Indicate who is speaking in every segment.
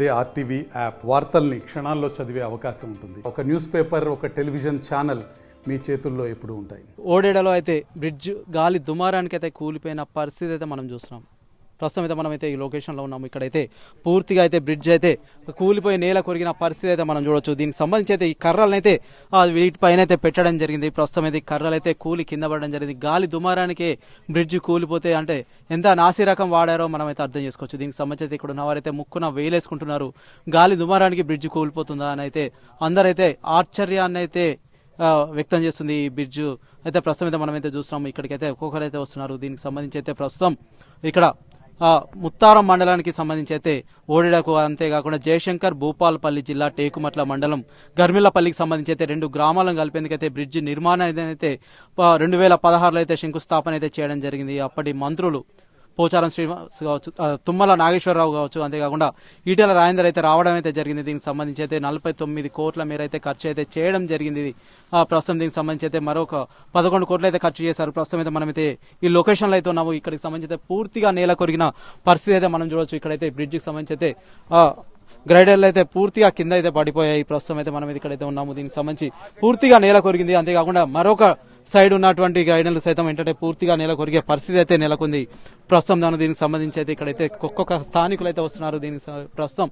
Speaker 1: అదే RTV app వార్తల్ని క్షణాల్లో చదివే అవకాశం ఉంటుంది. ఒక న్యూస్ పేపర్, ఒక టెలివిజన్ ఛానల్ మీ చేతుల్లో ఎప్పుడూ ఉంటాయి.
Speaker 2: ఓడేడలో అయితే బ్రిడ్జ్ గాలి దుమారానికి అయితే కూలిపోయిన పరిస్థితి అయితే మనం చూస్తున్నాం. ప్రస్తుతం అయితే మనమైతే ఈ లొకేషన్లో ఉన్నాము. ఇక్కడైతే పూర్తిగా అయితే బ్రిడ్జ్ అయితే కూలిపోయి నేల కొరిగిన పరిస్థితి అయితే మనం చూడొచ్చు. దీనికి సంబంధించి అయితే ఈ కర్రలను అయితే వీటిపైన అయితే పెట్టడం జరిగింది. ప్రస్తుతం అయితే ఈ కర్రలు అయితే కూలి కింద పడడం జరిగింది. గాలి దుమారానికి బ్రిడ్జ్ కూలిపోతే అంటే ఎంత నాసి రకం వాడారో మనం అయితే అర్థం చేసుకోవచ్చు. దీనికి సంబంధించి అయితే ఇక్కడ ఉన్నవారైతే ముక్కున వేలేసుకుంటున్నారు. గాలి దుమారానికి బ్రిడ్జ్ కూలిపోతుందా అని అయితే అందరైతే ఆశ్చర్యాన్ని అయితే వ్యక్తం చేస్తుంది ఈ బ్రిడ్జ్ అయితే. ప్రస్తుతం అయితే మనమైతే చూస్తున్నాము. ఇక్కడికైతే ఒక్కొక్కరైతే వస్తున్నారు. దీనికి సంబంధించి అయితే ప్రస్తుతం ఇక్కడ ముత్తారం మండలానికి సంబంధించి అయితే ఓడిడకు, అంతేకాకుండా జయశంకర్ భూపాలపల్లి జిల్లా టేకుమట్ల మండలం గర్మిల్లపల్లికి సంబంధించి అయితే రెండు గ్రామాలను కలిపేందుకైతే బ్రిడ్జ్ నిర్మాణం అయితే 2016లో అయితే శంకుస్థాపన అయితే చేయడం జరిగింది. అప్పటి మంత్రులు పోచారం శ్రీనివాస్ కావచ్చు, తుమ్మల నాగేశ్వరరావు కావచ్చు, అంతేకాకుండా ఈటెల రాజేందర్ అయితే రావడం అయితే జరిగింది. దీనికి సంబంధించి అయితే 49 కోట్ల మేర అయితే ఖర్చు అయితే చేయడం జరిగింది. ప్రస్తుతం దీనికి సంబంధించి అయితే మరొక 11 కోట్లు అయితే ఖర్చు చేశారు. ప్రస్తుతం అయితే మనమైతే ఈ లొకేషన్లో అయితే ఉన్నాము. ఇక్కడికి సంబంధించి అయితే పూర్తిగా నేల కొరిగిన పరిస్థితి అయితే మనం చూడవచ్చు. ఇక్కడైతే బ్రిడ్జికి సంబంధించి అయితే గ్రైడర్లు అయితే పూర్తిగా కింద అయితే పడిపోయాయి. ప్రస్తుతం అయితే మనం ఇక్కడైతే ఉన్నాము. దీనికి సంబంధించి పూర్తిగా నేల కొరిగింది. అంతేకాకుండా మరొక సైడ్ ఉన్నటువంటి గ్రైడర్లు సైతం ఏంటంటే పూర్తిగా నేల కొరిగే పరిస్థితి అయితే నెలకొంది. ప్రస్తుతం దీనికి సంబంధించి అయితే ఇక్కడైతే ఒక్కొక్క స్థానికులు అయితే వస్తున్నారు. దీనికి ప్రస్తుతం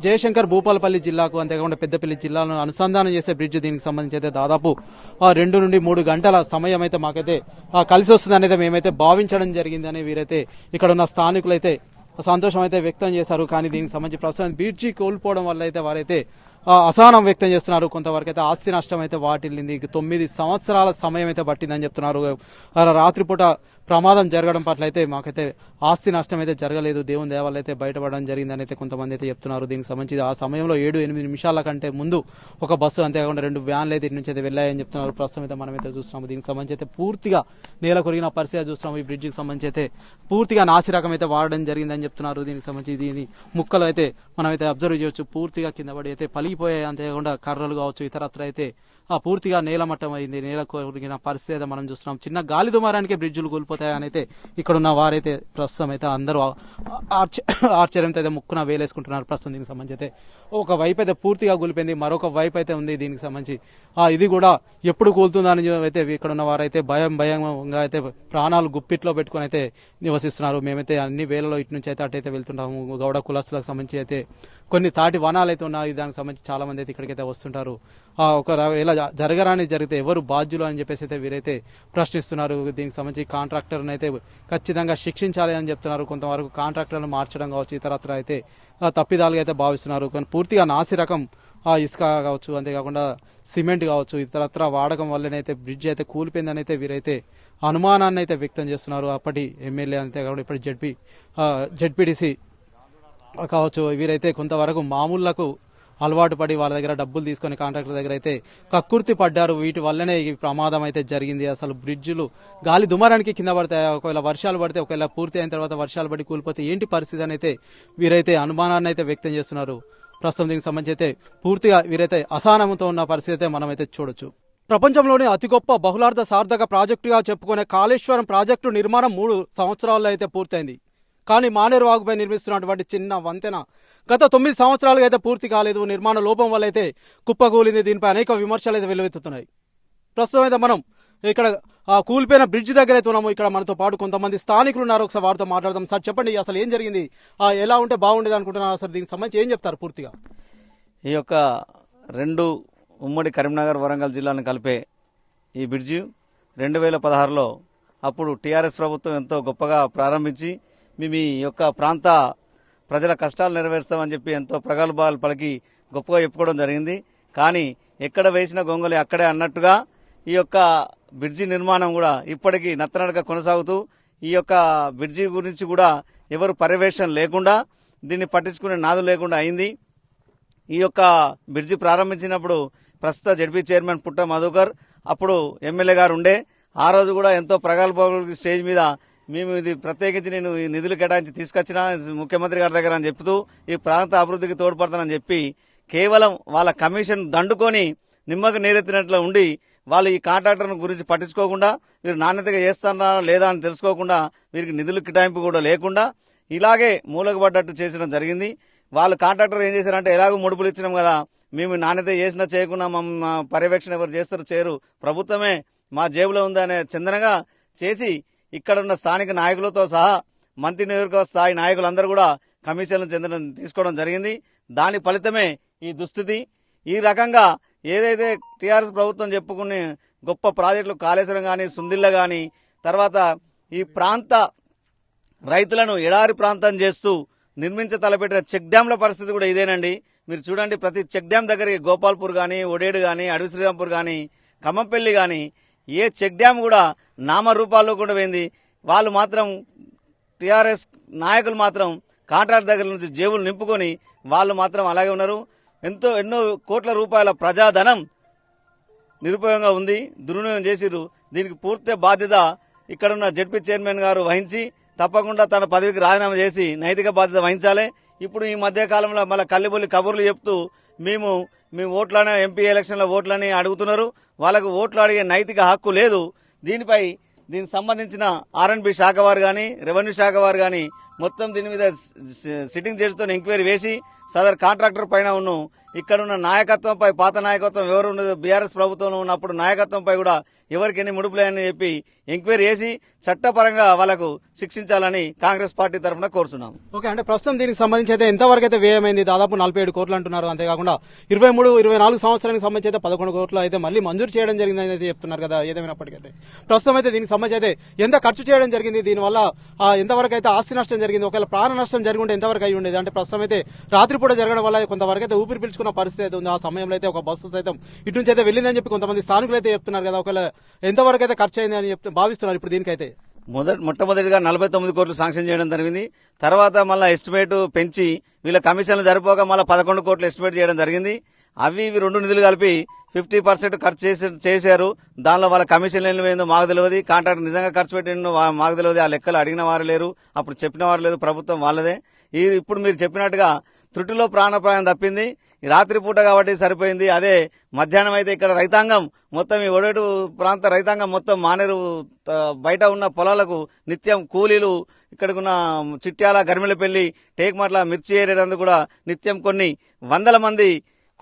Speaker 2: జయశంకర్ భూపాలపల్లి జిల్లాకు, అంతేకాకుండా పెద్దపల్లి జిల్లాను అనుసంధానం చేసే బ్రిడ్జ్ దీనికి సంబంధించి అయితే దాదాపు 2 నుండి 3 గంటల సమయం అయితే మాకైతే కలిసి వస్తుందని అయితే మేమైతే భావించడం జరిగిందని వీరైతే ఇక్కడ ఉన్న స్థానికులు అయితే సంతోషం అయితే వ్యక్తం చేశారు. కానీ దీనికి సంబంధించి ప్రస్తుతం బ్రిడ్జి కోల్పోవడం వల్ల అయితే వారైతే అసహనం వ్యక్తం చేస్తున్నారు. కొంతవరకు అయితే ఆస్తి నష్టం అయితే వాటిల్లింది. 9 సంవత్సరాల సమయం అయితే పట్టిందని చెప్తున్నారు. రాత్రిపూట ప్రమాదం జరగడం పట్ల అయితే మాకైతే ఆస్తి నష్టం అయితే జరగలేదు, దేవుని దేవాలయం అయితే బయటపడడం జరిగిందని అయితే కొంతమంది అయితే చెప్తున్నారు. దీనికి సంబంధించి ఆ సమయంలో 7-8 నిమిషాల కంటే ముందు ఒక బస్సు, అంతేకాకుండా 2 వ్యాన్లు అయితే ఇటు నుంచి అయితే వెళ్ళాయని చెప్తున్నారు. ప్రస్తుతం అయితే మనమైతే చూస్తున్నాము. దీనికి సంబంధించి అయితే పూర్తిగా నేల కొరిగిన పరిస్థితి చూస్తున్నాము. ఈ బ్రిడ్జికి సంబంధించి అయితే పూర్తిగా నాసి రకం అయితే వాడడం జరిగిందని చెప్తున్నారు. దీనికి సంబంధించి దీని ముక్కలు అయితే మనమైతే అబ్జర్వ్ చేయొచ్చు. పూర్తిగా కింద పడి అయితే పలిగిపోయాయి. అంతేకాకుండా కర్రలు కావచ్చు, ఇతరత్ర అయితే పూర్తిగా నేలమట్టం అయింది. నేల కొరిగిన పరిస్థితి అయితే మనం చూస్తున్నాం. చిన్న గాలి దుమారానికి బ్రిడ్జులు కూలిపోతాయని అయితే ఇక్కడ ఉన్న వారైతే ప్రస్తుతం అయితే అందరూ ఆశ్చర్యంతో అయితే ముక్కున వేలేసుకుంటున్నారు. ప్రస్తుతం దీనికి సంబంధించి అయితే ఒక వైపు అయితే పూర్తిగా కూలిపోయింది, మరొక వైపు అయితే ఉంది. దీనికి సంబంధించి ఇది కూడా ఎప్పుడు కూలుతుందని అయితే ఇక్కడ ఉన్న వారైతే భయంగా అయితే ప్రాణాలు గుప్పిట్లో పెట్టుకుని అయితే నివసిస్తున్నారు. మేమైతే అన్ని వేలలో ఇటు నుంచి అయితే అటైతే వెళ్తుంటాము. గౌడ కులస్తులకు సంబంధించి అయితే కొన్ని తాటి వనాలు అయితే ఉన్నాయి. దానికి సంబంధించి చాలా మంది అయితే ఇక్కడికైతే వస్తుంటారు. ఇలా జరగరాని జరిగితే ఎవరు బాధ్యులు అని చెప్పేసి అయితే వీరైతే ప్రశ్నిస్తున్నారు. దీనికి సంబంధించి కాంట్రాక్టర్ని అయితే ఖచ్చితంగా శిక్షించాలి అని చెప్తున్నారు. కొంతవరకు కాంట్రాక్టర్లను మార్చడం కావచ్చు, ఇతరత్ర అయితే తప్పిదాలుగా అయితే భావిస్తున్నారు. కానీ పూర్తిగా నాసి రకం ఇసుక కావచ్చు, అంతేకాకుండా సిమెంట్ కావచ్చు, ఇతరత్ర వాడకం వల్లనైతే బ్రిడ్జ్ అయితే కూలిపోయిందని అయితే వీరైతే అనుమానాన్ని అయితే వ్యక్తం చేస్తున్నారు. అప్పటి ఎమ్మెల్యే, అంతేకాకుండా ఇప్పటి జెడ్పీటీసీ కావచ్చు, వీరైతే కొంతవరకు మామూళ్లకు అలవాటు పడి వాళ్ళ దగ్గర డబ్బులు తీసుకొని కాంట్రాక్టర్ దగ్గర అయితే కక్కుర్తి పడ్డారు. వీటి వల్లనే ఈ ప్రమాదం అయితే జరిగింది. అసలు బ్రిడ్జిలు గాలి దుమారానికి కింద పడతాయి, ఒకవేళ వర్షాలు పడితే, ఒకవేళ పూర్తి అయిన తర్వాత వర్షాలు పడి కూలిపోతే ఏంటి పరిస్థితి అని అయితే వీరైతే అనుమానాన్ని అయితే వ్యక్తం చేస్తున్నారు. ప్రస్తుతం దీనికి సంబంధించి అయితే పూర్తిగా వీరైతే అసహనంతో ఉన్న పరిస్థితి అయితే మనమైతే చూడొచ్చు. ప్రపంచంలోనే అతి గొప్ప బహుళార్థ సార్థక ప్రాజెక్టుగా చెప్పుకునే కాళేశ్వరం ప్రాజెక్టు నిర్మాణం 3 సంవత్సరాల్లో అయితే పూర్తయింది. కానీ మానేరు వాగుపై నిర్మిస్తున్నటువంటి చిన్న వంతెన గత 9 సంవత్సరాలుగా అయితే పూర్తి కాలేదు. నిర్మాణ లోపం వల్ల అయితే కుప్పకూలింది. దీనిపై అనేక విమర్శలు అయితే వెల్లువెత్తుతున్నాయి. ప్రస్తుతం అయితే మనం ఇక్కడ కూలిపోయిన బ్రిడ్జ్ దగ్గర అయితే ఉన్నాము. ఇక్కడ మనతో పాటు కొంతమంది స్థానికులు ఉన్నారు. ఒకసారి వారితో మాట్లాడదాం. సార్ చెప్పండి, అసలు ఏం జరిగింది, ఎలా ఉంటే బాగుండేది అనుకుంటున్నారు? అసలు దీనికి సంబంధించి ఏం చెప్తారు పూర్తిగా?
Speaker 3: ఈ యొక్క 2 ఉమ్మడి కరీంనగర్ వరంగల్ జిల్లాను కలిపే ఈ బ్రిడ్జి 2016లో అప్పుడు టీఆర్ఎస్ ప్రభుత్వం ఎంతో గొప్పగా ప్రారంభించి మేము ఈ యొక్క ప్రాంత ప్రజల కష్టాలు నెరవేరుస్తామని చెప్పి ఎంతో ప్రగల్భాలు పలికి గొప్పగా చెప్పుకోవడం జరిగింది. కానీ ఎక్కడ వేసిన గొంగలి అక్కడే అన్నట్టుగా ఈ యొక్క బ్రిడ్జి నిర్మాణం కూడా ఇప్పటికీ నత్తనడక కొనసాగుతూ, ఈ యొక్క బ్రిడ్జి గురించి కూడా ఎవరు పర్యవేక్షణ లేకుండా, దీన్ని పట్టించుకునే నాదు లేకుండా అయింది. ఈ యొక్క బ్రిడ్జి ప్రారంభించినప్పుడు ప్రస్తుత జడ్పీ చైర్మన్ పుట్ట మధుకర్ అప్పుడు ఎమ్మెల్యే గారు ఉండే. ఆ రోజు కూడా ఎంతో ప్రగల్భాలు స్టేజ్ మీద మేము ఇది ప్రత్యేకించి నేను ఈ నిధులు కేటాయించి తీసుకొచ్చిన ముఖ్యమంత్రి గారి దగ్గర అని చెప్తూ ఈ ప్రాంత అభివృద్ధికి తోడ్పడతానని చెప్పి కేవలం వాళ్ళ కమిషన్ దండుకొని నిమ్మకు నీరెత్తినట్లు ఉండి వాళ్ళు ఈ కాంట్రాక్టర్ గురించి పట్టించుకోకుండా, వీరు నాణ్యతగా చేస్తారా లేదా అని తెలుసుకోకుండా, వీరికి నిధులు కేటాయింపు కూడా లేకుండా ఇలాగే మూలకపడ్డట్టు చేసడం జరిగింది. వాళ్ళు కాంట్రాక్టర్ ఏం చేశారంటే ఎలాగో ముడుపులు ఇచ్చినాం కదా, మేము నాణ్యత చేసినా చేయకుండా మా పర్యవేక్షణ ఎవరు చేస్తారు చేయరు, ప్రభుత్వమే మా జేబులో ఉందనే చందనగా చేసి ఇక్కడున్న స్థానిక నాయకులతో సహా మంత్రి నియోజకవర్గ స్థాయి నాయకులందరూ కూడా కమిషన్లు తీసుకోవడం జరిగింది. దాని ఫలితమే ఈ దుస్థితి. ఈ రకంగా ఏదైతే టీఆర్ఎస్ ప్రభుత్వం చెప్పుకునే గొప్ప ప్రాజెక్టులు కాళేశ్వరం కానీ, సుందిల్ల కానీ, తర్వాత ఈ ప్రాంత రైతులను ఎడారి ప్రాంతం చేస్తూ తలపెట్టిన చెక్ డ్యాంల పరిస్థితి కూడా ఇదేనండి. మీరు చూడండి, ప్రతి చెక్ డ్యాం దగ్గరికి గోపాల్పూర్ కానీ, ఒడేడు కానీ, అడవి శ్రీరాంపూర్ కానీ, ఖమ్మంపల్లి కానీ ఏ చెక్ డ్యాం కూడా నామరూపాల్లో కూడా పోయింది. వాళ్ళు మాత్రం టీఆర్ఎస్ నాయకులు మాత్రం కాంట్రాక్ట్ దగ్గర నుంచి జేబులు నింపుకొని వాళ్ళు మాత్రం అలాగే ఉన్నారు. ఎన్నో కోట్ల రూపాయల ప్రజాధనం నిరుపయోగంగా ఉంది, దుర్వినియోగం చేసిర్రు. దీనికి పూర్తి బాధ్యత ఇక్కడున్న జెడ్పీ చైర్మన్ గారు వహించి తప్పకుండా తన పదవికి రాజీనామా చేసి నైతిక బాధ్యత వహించాలి. ఇప్పుడు ఈ మధ్య కాలంలో మళ్ళీ కల్లిబొల్లి కబుర్లు చెప్తూ మేము ఓట్లని, ఎంపీ ఎలక్షన్ల ఓట్లని అడుగుతున్నారు. వాళ్ళకు ఓట్లు అడిగే నైతిక హక్కు లేదు. దీనికి సంబంధించిన R&B శాఖ వారు కానీ, రెవెన్యూ శాఖ వారు కానీ మొత్తం దీని మీద సిట్టింగ్ జడ్జితో ఎంక్వైరీ వేసి సదర్ కాంట్రాక్టర్ పైన ఇక్కడున్న నాయకత్వంపై, పాత నాయకత్వం ఎవరు ఉన్నదో బీఆర్ఎస్ ప్రభుత్వంలో ఉన్నప్పుడు నాయకత్వంపై కూడా ఎవరికి ఎన్ని ముడుపులేని చెప్పి ఎంక్వైరీ చేసి చట్టపరంగా వాళ్ళకు శిక్షించాలని కాంగ్రెస్ పార్టీ తరఫున కోరుతున్నాం.
Speaker 2: ఓకే, అంటే ప్రస్తుతం దీనికి సంబంధించి అయితే ఎంతవరకు అయితే వ్యయమైంది? దాదాపు 47 కోట్లు అంటున్నారు. అంతేకాకుండా 23-24 సంవత్సరానికి సంబంధించి అయితే 11 కోట్లు అయితే మళ్ళీ మంజూరు చేయడం జరిగిందని అయితే చెప్తున్నారు కదా. ఏదేమైనప్పటికైతే ప్రస్తుతం అయితే దీనికి సంబంధించి అయితే ఎంత ఖర్చు చేయడం జరిగింది, దీనివల్ల ఎంతవరకు అయితే ఆస్తి నష్టం జరిగింది, ఒకవేళ ప్రాణ నష్టం జరిగి ఉంటే ఎంతవరకు అయి ఉండేది? అంటే ప్రస్తుతం అయితే రాత్రిపూట జరగడం వల్ల కొంతవరకు అయితే ఊపిరి పీల్చుకున్న పరిస్థితి అయితే ఉంది. ఆ సమయంలో అయితే ఒక బస్సు సైతం ఇటు నుంచి అయితే వెళ్ళిందని చెప్పి కొంతమంది స్థానికులు అయితే చెప్తున్నారు కదా. ఒకవేళ ఎంతవరకు అయితే ఖర్చు అయింది అని భావిస్తున్నారు ఇప్పుడు దీనికైతే?
Speaker 3: మొట్టమొదటిగా 49 కోట్లు శాంక్షన్ చేయడం జరిగింది. తర్వాత మళ్ళీ ఎస్టిమేట్ పెంచి వీళ్ళ కమిషన్లు సరిపోక మళ్ళీ 11 కోట్లు ఎస్టిమేట్ చేయడం జరిగింది. అవి ఇవి రెండు నిధులు కలిపి 50% ఖర్చు చేశారు. దానిలో వాళ్ళ కమిషన్ ఏందో మాకు తెలియదు, కాంట్రాక్టర్ నిజంగా ఖర్చు పెట్టిందో మాకు తెలియదు. ఆ లెక్కలు అడిగిన వారు లేరు, అప్పుడు చెప్పిన వారు లేదు, ప్రభుత్వం వాళ్ళదే. ఇప్పుడు మీరు చెప్పినట్టుగా త్రుటిలో ప్రాణాపాయం తప్పింది. రాత్రిపూట కాబట్టి సరిపోయింది. అదే మధ్యాహ్నం అయితే ఇక్కడ రైతాంగం మొత్తం, ఈ ఒడేటు ప్రాంత రైతాంగం మొత్తం మానేరు బయట ఉన్న పొలాలకు నిత్యం కూలీలు, ఇక్కడికున్న చిట్యాల, గరిమెలపల్లి, టేక్మట్ల, మిర్చి ఏరేటందుకు కూడా నిత్యం కొన్ని వందల మంది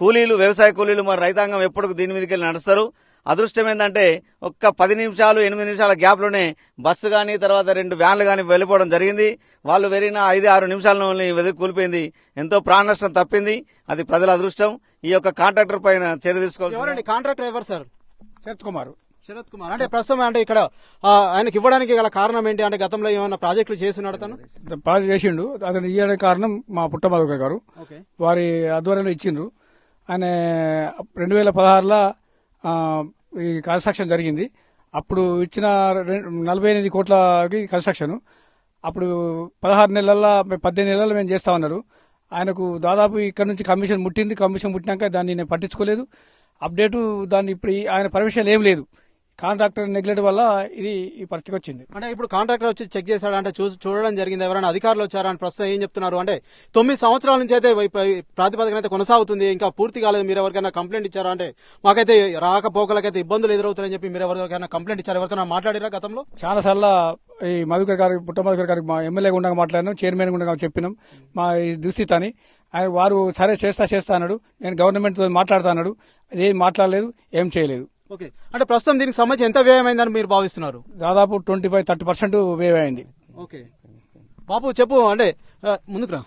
Speaker 3: కూలీలు, వ్యవసాయ కూలీలు, మరి రైతాంగం ఎప్పుడు దీని మీదకి వెళ్ళి నడుస్తారు. అదృష్టం ఏంటంటే ఒక్క 10 నిమిషాలు 8 నిమిషాల గ్యాప్ లోనే బస్సు గాని, తర్వాత 2 వ్యాన్లు గాని వెళ్ళిపోవడం జరిగింది. వాళ్ళు వెరిగిన 5-6 నిమిషాలను వెదికి కూలిపోయింది. ఎంతో ప్రాణ నష్టం తప్పింది. అది ప్రజల అదృష్టం. ఈ యొక్క కాంట్రాక్టర్ పైన చర్య తీసుకోవాలి.
Speaker 2: కాంట్రాక్టర్ ఎవరు సార్?
Speaker 4: శరత్ కుమార్.
Speaker 2: అంటే ప్రస్తుతం అంటే ఇక్కడ ఆయనకి ఇవ్వడానికి గల కారణం ఏంటి? అంటే గతంలో ఏమైనా ప్రాజెక్టులు చేస్తున్నాడు అతను?
Speaker 4: ప్రాజెక్ట్ చేసిండు. అతను ఇవ్వడానికి కారణం మా పుట్టమధుకర్ గారు, వారి ఆధ్వర్యంలో ఇచ్చిండ్రు. ఆయన 2016లో ఈ కన్స్ట్రక్షన్ జరిగింది. అప్పుడు ఇచ్చిన 48 కోట్లకి కన్స్ట్రక్షన్. అప్పుడు 16 నెలల్లో 18 నెలల్లో మేము చేస్తామన్నారు. ఆయనకు దాదాపు ఇక్కడ నుంచి కమిషన్ ముట్టింది. కమిషన్ ముట్టినాక దాన్ని నేను పట్టించుకోలేదు. అప్డేటు దాన్ని ఇప్పుడు ఆయన పర్మిషన్ ఏం లేదు. కాంట్రాక్టర్ నెగ్లెక్ట్ వల్ల ఇది ఈ పరిస్థితికి వచ్చింది.
Speaker 2: అంటే ఇప్పుడు కాంట్రాక్టర్ వచ్చి చెక్ చేశాడు, అంటే చూడడం జరిగింది. ఎవరైనా అధికారులు వచ్చారా అని ప్రస్తుతం ఏం చెప్తున్నారు? అంటే 9 సంవత్సరాల నుంచి అయితే ప్రాతిపదికన అయితే కొనసాగుతుంది, ఇంకా పూర్తి కాలేదు. మీరు ఎవరికైనా కంప్లైంట్ ఇచ్చారా? అంటే మాకైతే రాకపోకలకైతే ఇబ్బందులు ఎదురవుతాయని చెప్పి మీరు ఎవరికైనా కంప్లైంట్ ఇచ్చారు? ఎవరితో మాట్లాడారా గతంలో?
Speaker 4: చాలా సార్లు ఈ మధుకర్ గారికి, పుట్టమధుకర్ గారికి మా ఎమ్మెల్యే గుండగా మాట్లాడినాం, చైర్మన్ గుండగా చెప్పినాం మా ఈ దుస్థితి అని. వారు సరే చేస్తా అన్నాడు. నేను గవర్నమెంట్ తో మాట్లాడుతా అన్నాడు. అదేం మాట్లాడలేదు, ఏం చేయలేదు.
Speaker 2: ఓకే, అంటే ప్రస్తుతం దీనికి సంబంధించి ఎంత వ్యయమైందని మీరు భావిస్తున్నారు?
Speaker 4: దాదాపు 25-30% వ్యయమైంది.
Speaker 2: ఓకే బాబు చెప్పు, అంటే ముందుకు రా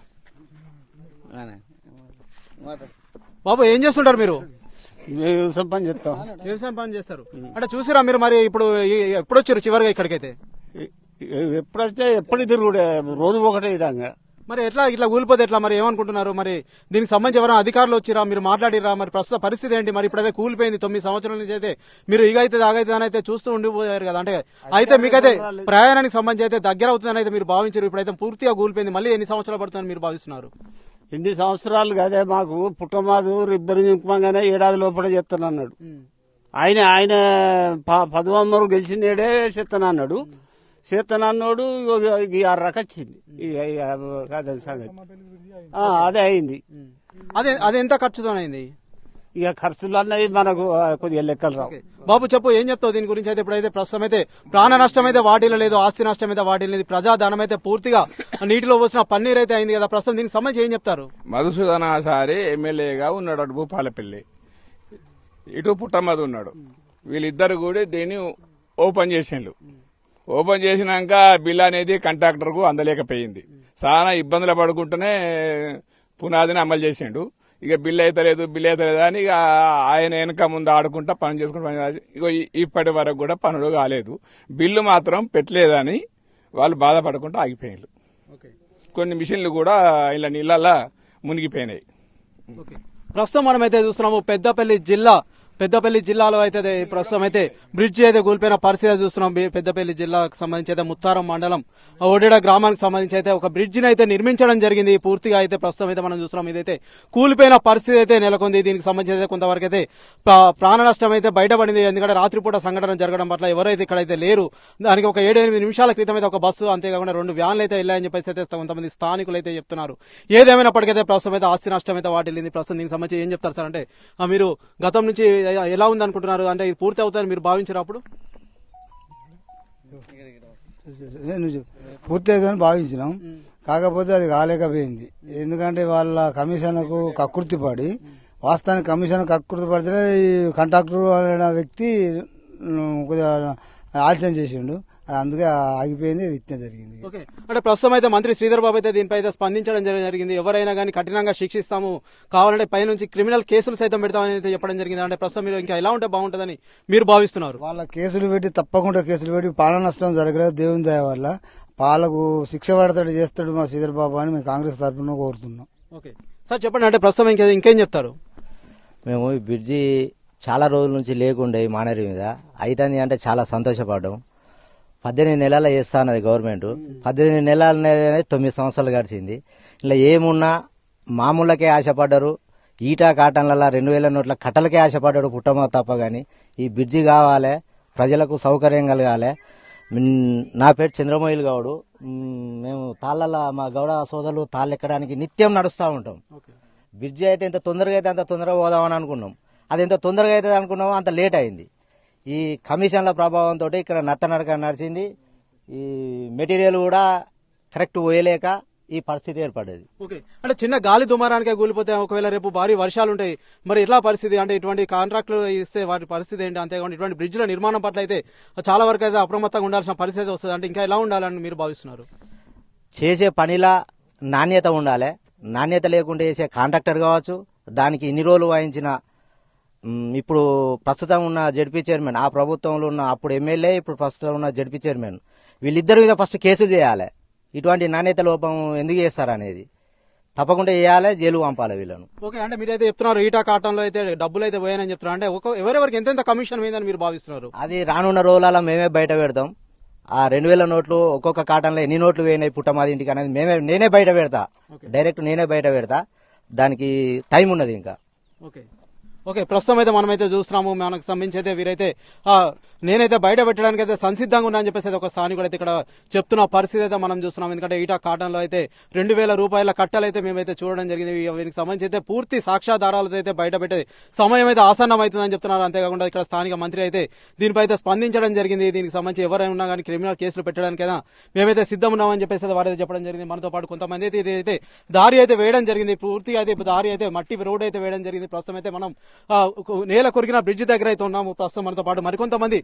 Speaker 2: బాబు. ఏం చేస్తుంటారు మీరు?
Speaker 5: వ్యవసాయం పని చేస్తాం.
Speaker 2: వ్యవసాయం పని చేస్తారు. అంటే చూసిరా మీరు మరి ఇప్పుడు ఎప్పుడు వచ్చారు చివరిగా ఇక్కడికైతే?
Speaker 5: ఎప్పుడైతే ఎప్పుడు తిరుగుడే, రోజు ఒకటే ఇడంగా.
Speaker 2: మరి ఎట్లా ఇట్లా కూలిపోతే ఎట్లా? మరి ఏమనుకుంటున్నారు? మరి దీనికి సంబంధించి ఎవరైనా అధికారులు వచ్చిరా, మీరు మాట్లాడిరా? మరి ప్రస్తుత పరిస్థితి ఏంటి? మరి ఇప్పుడైతే కూలిపోయింది. 9 సంవత్సరాల నుంచి అయితే మీరు ఇగైతే ఆగైతే అని అయితే చూస్తూ ఉండిపోయారు కదా. అంటే అయితే మీకైతే ప్రయాణానికి సంబంధించి అయితే దగ్గర అవుతుందని అయితే మీరు భావించారు. ఇప్పుడైతే పూర్తిగా కూలిపోయింది. మళ్ళీ ఎన్ని సంవత్సరాలు పడుతుందని మీరు భావిస్తున్నారు?
Speaker 5: ఎన్ని సంవత్సరాలు కదే, మాకు పుట్టమాదు ఇబ్బరి నింపంగానే ఏడాది లోపల చేస్తానన్నాడు ఆయన. 10 వరకు గెలిచిందేడే చేస్తానన్నాడు. చేతనన్నోడు ఆ రకొచ్చింది. అదే సంగతి, అదే అయింది.
Speaker 2: అదే ఎంత ఖర్చుతో అయింది?
Speaker 5: ఇక ఖర్చులు అన్నవి మనకు కొద్దిగా లెక్కలు రావు.
Speaker 2: బాబు చెప్పు, ఏం చెప్తావు దీని గురించి? అయితే ఇప్పుడైతే ప్రస్తుతం అయితే ప్రాణ నష్టం అయితే వాటిలో లేదు, ఆస్తి నష్టం అయితే వాటిలో లేదు, ప్రజాధనం అయితే పూర్తిగా నీటిలో పోసిన పన్నీర్ అయితే అయింది కదా. ప్రస్తుతం దీనికి సంబంధించి ఏం చెప్తారు?
Speaker 6: మధుసూదనాచారి ఎమ్మెల్యేగా ఉన్నాడు, అటు భూపాలపల్లి, ఇటు పుట్టమది ఉన్నాడు. వీళ్ళిద్దరు కూడా దీన్ని ఓపెన్ చేసిండ్రు. ఓపెన్ చేసినాక బిల్ అనేది కాంట్రాక్టర్కు అందలేకపోయింది. చాలా ఇబ్బందులు పడుకుంటూనే పునాదిని అమలు చేసిండు. ఇక బిల్లు అవుతలేదు అని ఇక ఆయన వెనక ముందు ఆడుకుంటా పని చేసుకుంటా ఇక ఇప్పటి వరకు కూడా పనులు కాలేదు. బిల్లు మాత్రం పెట్టలేదని వాళ్ళు బాధపడకుండా ఆగిపోయినారు. కొన్ని మిషన్లు కూడా ఇలా నీళ్ళల్లో మునిగిపోయినాయి.
Speaker 2: ప్రస్తుతం మనం అయితే చూస్తున్నాము పెద్దపల్లి జిల్లాలో అయితే ప్రస్తుతం అయితే బ్రిడ్జ్ అయితే కూలిపోయిన పరిస్థితి చూస్తున్నాం. పెద్దపల్లి జిల్లాకు సంబంధించి అయితే ముత్తారం మండలం ఓడెడ గ్రామానికి సంబంధించి అయితే ఒక బ్రిడ్జిని అయితే నిర్మించడం జరిగింది. పూర్తిగా అయితే ప్రస్తుతం అయితే మనం చూస్తున్నాం ఇదైతే కూలిపోయిన పరిస్థితి అయితే నెలకొంది. దీనికి సంబంధించి అయితే కొంతవరకు అయితే ప్రాణ నష్టం అయితే బయటపడింది. ఎందుకంటే రాత్రిపూట సంఘటన జరగడం పట్ల ఎవరైతే ఇక్కడైతే లేరు. దానికి ఒక 7-8 నిమిషాల క్రితం అయితే ఒక బస్సు, అంతేకాకుండా 2 వ్యాన్లు అయితే వెళ్ళాయని చెప్పేసి అయితే కొంతమంది స్థానికులు అయితే చెప్తున్నారు. ఏదేమైనప్పటికైతే ప్రస్తుతం అయితే ఆస్తి నష్టం అయితే వాటిల్లింది. ప్రస్తుతం దీనికి సంబంధించి ఏం చెప్తారు సార్? అంటే మీరు గతం నుంచి ఎలా ఉంది అనుకుంటున్నారు? అంటే ఇది పూర్తి అవుతుందని మీరు భావించారు? అప్పుడు
Speaker 7: పూర్తి అవుతుందని భావించినాం, కాకపోతే అది కాలేకపోయింది. ఎందుకంటే వాళ్ళ కమిషన్కు కకృతి పడి, వాస్తవానికి కమిషన్ కకృతి పడితేనే ఈ కాంట్రాక్టర్ అనే వ్యక్తి కొద్దిగా ఆలస్యం చేసిండు. అందుకే ఆగిపోయింది, ఇది ఇట్నే జరిగింది.
Speaker 2: ఓకే, అంటే ప్రస్తుతం అయితే మంత్రి శ్రీధర్ బాబు అయితే దీనిపై అయితే స్పందించడం జరిగింది. ఎవరైనా కానీ కఠినంగా శిక్షిస్తాము, కావాలంటే పైనుంచి క్రిమినల్ కేసులు సైతం పెడతామని అయితే చెప్పడం జరిగింది. అంటే ప్రస్తుతం మీరు ఇంకా ఎలా ఉంటే బాగుంటుందని మీరు భావిస్తున్నారు?
Speaker 7: వాళ్ళ కేసులు పెట్టి, తప్పకుండా కేసులు పెట్టి, ప్రాణ నష్టం జరగలేదు. దేవుని దయ వల్ల వాళ్ళకు శిక్ష పడతాడు, చేస్తాడు మా శ్రీధర్ బాబు అని మేము కాంగ్రెస్ తరఫున కోరుతున్నాం.
Speaker 2: ఓకే సార్, చెప్పండి. అంటే ప్రస్తుతం ఇంకేం చెప్తారు?
Speaker 8: మేము ఈ బ్రిడ్జి చాలా రోజుల నుంచి లేకుండే మానేరు మీద అవుతుంది అంటే చాలా సంతోషపడ్డాం. 18 నెలల చేస్తా అన్నది గవర్నమెంట్. 18 నెలలు 9 సంవత్సరాలు గడిచింది. ఇలా ఏమున్నా మామూలకే ఆశపడ్డారు. ఈటా కాటన్ల 2000 నోట్ల కట్టలకే ఆశపడ్డాడు పుట్టమ తప్ప. గాని ఈ బ్రిడ్జి కావాలి, ప్రజలకు సౌకర్యం కలగాలి. నా పేరు చంద్రమోయిల్ గౌడు. మేము తాళ్ళ మా గౌడ సోదరులు తాళ్ళు ఎక్కడానికి నిత్యం నడుస్తూ ఉంటాం. బ్రిడ్జి అయితే ఎంత తొందరగా అయితే అంత తొందరగా పోదామని అనుకున్నాం. అది ఎంత తొందరగా అవుతుంది అనుకున్నామో అంత లేట్ అయింది. ఈ కమిషన్ల ప్రభావంతో ఇక్కడ నత్తనడక నడిచింది. ఈ మెటీరియల్ కూడా కరెక్ట్ పోయలేక ఈ పరిస్థితి ఏర్పడ్డది.
Speaker 2: ఓకే, అంటే చిన్న గాలి దుమారానికే కూలిపోతే ఒకవేళ రేపు భారీ వర్షాలు ఉంటాయి, మరి ఎట్లా పరిస్థితి? అంటే ఇటువంటి కాంట్రాక్టులు ఇస్తే వాటి పరిస్థితి ఏంటి? అంతేకాకుండా ఇటువంటి బ్రిడ్జ్ల నిర్మాణం పట్ల అయితే చాలా వరకు అయితే అప్రమత్తంగా ఉండాల్సిన పరిస్థితి వస్తుంది. అంటే ఇంకా ఎలా ఉండాలని మీరు భావిస్తున్నారు?
Speaker 8: చేసే పనిలా నాణ్యత ఉండాలి. నాణ్యత లేకుండా చేసే కాంట్రాక్టర్ కావచ్చు, దానికి ఇన్ని రోజులు వాయించిన ఇప్పుడు ప్రస్తుతం ఉన్న జడ్పీ చైర్మన్, ఆ ప్రభుత్వంలో ఉన్న అప్పుడు ఎమ్మెల్యే, ఇప్పుడు ప్రస్తుతం ఉన్న జడ్పీ చైర్మన్, వీళ్ళిద్దరి మీద ఫస్ట్ కేసు చేయాలి. ఇటువంటి నాణ్యత లోపం ఎందుకు చేస్తారనేది తప్పకుండా చేయాలి, జైలు పంపాలి వీళ్ళను.
Speaker 2: ఓకే, అంటే మీరైతే చెప్తున్నారు ఈటా కాటంలో అయితే డబ్బులు అయితే పోయానని చెప్తున్నారు. అంటే ఎవరెవరికి ఎంతెంత కమిషన్ పోయిందని మీరు భావిస్తున్నారు?
Speaker 8: అది రానున్న రోజులలో మేమే బయట పెడతాం. ఆ 2000 నోట్లు ఒక్కొక్క కాటన్లో ఎన్ని నోట్లు పోయినాయి పుట్టమాది ఇంటికి అనేది నేనే బయట పెడతా. డైరెక్ట్ నేనే బయట పెడతా. దానికి టైం ఉన్నది ఇంకా.
Speaker 2: ఓకే, ప్రస్తుతం అయితే మనమైతే చూస్తున్నాము. మనకు సంబంధించి అయితే వీరైతే నేనైతే బయట పెట్టడానికి అయితే సంసిద్ధంగా ఉన్నా అని చెప్పేసి అయితే ఒక స్థానికుడు అయితే ఇక్కడ చెప్తున్న పరిస్థితి అయితే మనం చూస్తున్నాం. ఎందుకంటే ఈటా కాటన్లో అయితే 2000 రూపాయల కట్టలు అయితే మేమైతే చూడడం జరిగింది. వీరికి సంబంధించి అయితే పూర్తి సాక్ష్యాధారాలతో అయితే బయట పెట్టే సమయం అయితే ఆసన్నం అవుతుందని చెప్తున్నారు. అంతేకాకుండా ఇక్కడ స్థానిక మంత్రి అయితే దీనిపై అయితే స్పందించడం జరిగింది. దీనికి సంబంధించి ఎవరైనా ఉన్నా కానీ క్రిమినల్ కేసులు పెట్టడానికైనా మేమైతే సిద్ధం ఉన్నామని చెప్పేసి వారైతే చెప్పడం జరిగింది. మనతో పాటు కొంతమంది అయితే ఇదైతే దారి అయితే వేయడం జరిగింది. పూర్తిగా అయితే దారి అయితే మట్టి రోడ్ అయితే వేయడం జరిగింది. ప్రస్తుతం అయితే మనం నేల కొరిగిన బ్రిడ్జ్ దగ్గర అయితే ఉన్నాము. ప్రస్తుతం మనతో పాటు మరికొంతమంది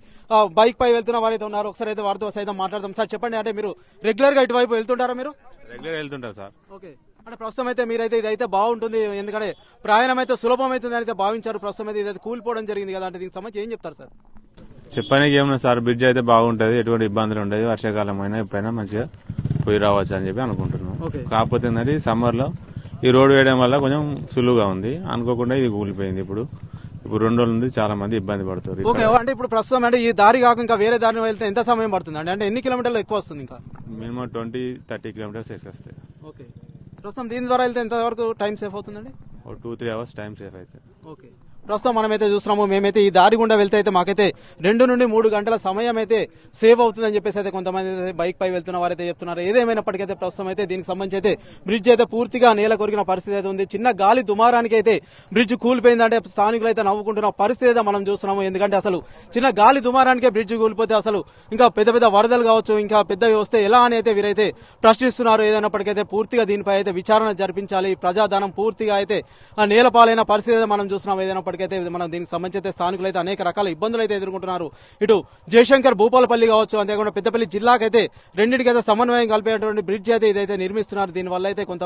Speaker 2: బైక్ పై వెళ్తున్న వారైతే ఉన్నారు. ఒకసారి అయితే వారితో సైతం మాట్లాడదాం. సార్ చెప్పండి, అంటే మీరు రెగ్యులర్ గా ఇటువైపు వెళ్తుంటారా? మీరు
Speaker 6: రెగ్యులర్ వెళ్తుంటారు సార్.
Speaker 2: ఓకే, అంటే ప్రస్తుతం అయితే మీరైతే ఇదైతే బాగుంటుంది, ఎందుకంటే ప్రయాణం అయితే సులభం అవుతుంది అని భావించారు. ప్రస్తుతం అయితే ఇదైతే కూలిపోవడం జరిగింది కదా, అంటే దీనికి సంబంధించి ఏం చెప్తారు సార్?
Speaker 9: చెప్పడానికి ఏమన్నా సార్, బ్రిడ్జ్ అయితే బాగుంటది, ఎటువంటి ఇబ్బందులు ఉండదు. వర్షాకాలం అయినా ఎప్పుడైనా మంచిగా పోయి రావచ్చు అని చెప్పి అనుకుంటున్నాం. కాకపోతే ఏంటంటే సమ్మర్ లో ఈ రోడ్ వేయడం వల్ల కొంచెం సులువుగా ఉంది. అనుకోకుండా ఇది కూలిపోయింది. ఇప్పుడు 2 రోజుల నుంచి చాలా మంది ఇబ్బంది పడుతారు.
Speaker 2: ఓకే, అంటే ఇప్పుడు ప్రస్తుతం అంటే ఈ దారి కాక ఇంకా వేరే దారిని వెళ్తే ఎంత సమయం పడుతుంది? అంటే ఎన్ని కిలోమీటర్లు ఎక్కువ వస్తుంది? ఇంకా
Speaker 9: మినిమం 20-30 కిలోమీటర్స్ ఎక్కువ వస్తాయి.
Speaker 2: ఓకే, ప్రస్తుతం దీని ద్వారా వెళ్తే ఎంత వరకు టైం సేఫ్ అవుతుందండి?
Speaker 9: 2-3 అవర్స్ టైం సేఫ్ అవుతుంది.
Speaker 2: ఓకే, ప్రస్తుతం మనమైతే చూస్తున్నాము, మేమైతే ఈ దారి గుండా వెళ్తే అయితే మాకైతే 2 నుండి 3 గంటల సమయం అయితే సేవ్ అవుతుందని చెప్పేసి అయితే కొంతమంది బైక్ పై వెళ్తున్న వారైతే చెప్తున్నారు. ఏదేమైనప్పటికైతే ప్రస్తుతం అయితే దీనికి సంబంధించి అయితే బ్రిడ్జ్ అయితే పూర్తిగా నేల కొరిగిన పరిస్థితి అయితే ఉంది. చిన్న గాలి దుమారానికి అయితే బ్రిడ్జ్ కూలిపోయిందంటే స్థానికులు అయితే నవ్వుకుంటున్న పరిస్థితి అయితే మనం చూస్తున్నాము. ఎందుకంటే అసలు చిన్న గాలి దుమారానికే బ్రిడ్జ్ కూలిపోతే అసలు ఇంకా పెద్ద పెద్ద వరదలు కావచ్చు, ఇంకా పెద్దవి వస్తే ఎలా అని అయితే వీరైతే ప్రశ్నిస్తున్నారు. ఏదైనప్పటికైతే పూర్తిగా దీనిపై అయితే విచారణ జరిపించాలి. ప్రజాధనం పూర్తిగా అయితే నేల పాలైన పరిస్థితి అయితే మనం చూస్తున్నాం. ఏదైనప్పటికైతే మనం దీనికి సంబంధించి అయితే స్థానికులు అయితే అనేక రకాల ఇబ్బందులు అయితే ఎదుర్కొంటున్నారు. ఇటు జయశంకర్ భూపాలపల్లి కావచ్చు, అంతేకాకుండా పెద్దపల్లి జిల్లాకైతే రెండింటికైతే సమన్వయం కలిపేటువంటి బ్రిడ్జ్ అయితే ఇదైతే నిర్మిస్తున్నారు. దీనివల్ల అయితే కొంత